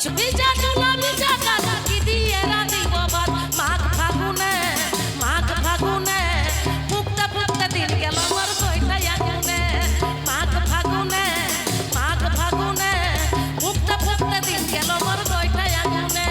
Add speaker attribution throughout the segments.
Speaker 1: ভিজা চুলা ভিজা কালা কি দিয়ে রাঁধিব ভাত মাঘ ফাগুনে ফুকতে ফুকতে দিন গেল মোর কইটাই আগুনে মাঘ ফাগুনে ফুকতে ফুকতে দিন গেল মোর কইটাই আগুনে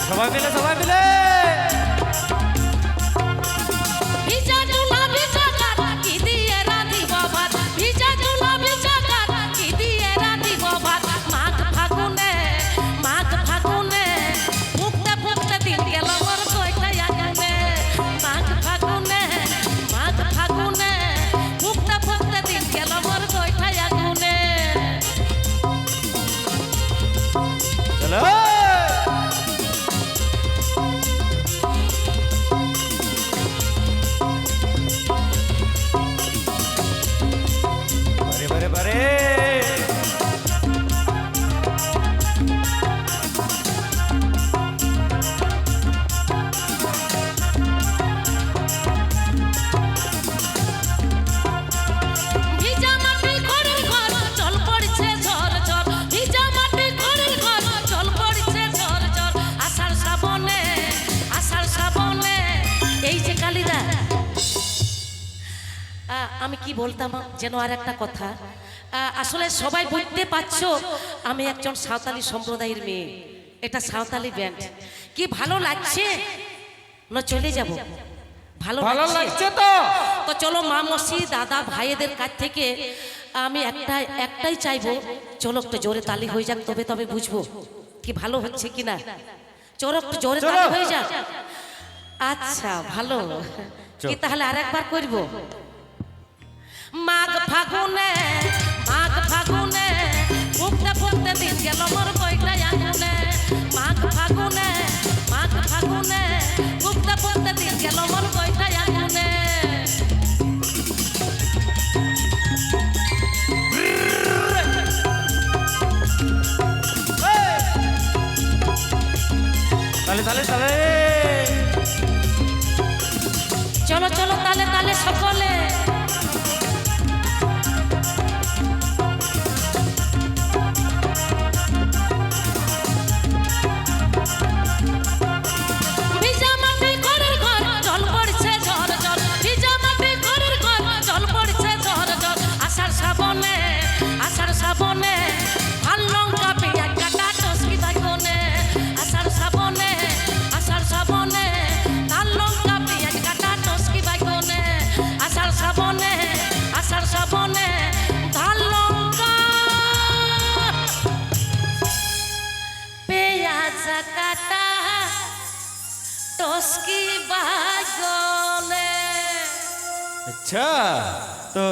Speaker 2: সবাই মিলে
Speaker 1: ভিজা চুলা ভিজা কালা কি দিয়ে রাঁধিব ভাত ভিজা চুলা ভিজা কালা কি দিয়ে রাঁধিব ভাত মাঘ ফাগুনে ফুকতে ফুকতে দিন গেল মোর কইটাই আগুনে মাঘ ফাগুনে ফুকতে ফুকতে দিন গেল মোর কইটাই আগুনে
Speaker 2: চলো বারে
Speaker 1: ভিজা মাটি ঘরের ঘর জল পড়ছে ঝর ঝর ভিজা মাটি ঘরের ঘর জল পড়ছে ঝর ঝর আষাঢ় শ্রাবণে এই যে কালিদা আমি কি বলতাম যেন আর একটা কথা আসলে সবাই বুঝতে পারছো আমি একজন সাঁওতালি সম্প্রদায়ের মেয়ে এটা সাঁওতালি ব্যান্ড কি ভালো লাগছে না চলে যাব ভালো
Speaker 2: লাগছে
Speaker 1: তো চলো মা মসি দাদা ভাইদের কাছ থেকে আমি একটাই চাইবো চলো একটু জোরে তালি হয়ে যাক তবে বুঝবো কি ভালো হচ্ছে কিনা চলো একটু জোরে তালি হয়ে যাক আচ্ছা ভালো কি তাহলে আরেকবার করবো মাঘ ফাগুনে ফুকতে ফুকতে দিন গেল মোর কইটাই আগুনে মাঘ ফাগুনে ফুকতে ফুকতে দিন গেল মোর কইটাই আগুনে
Speaker 2: তালে
Speaker 1: চলো তালে সকলে
Speaker 2: আচ্ছা তো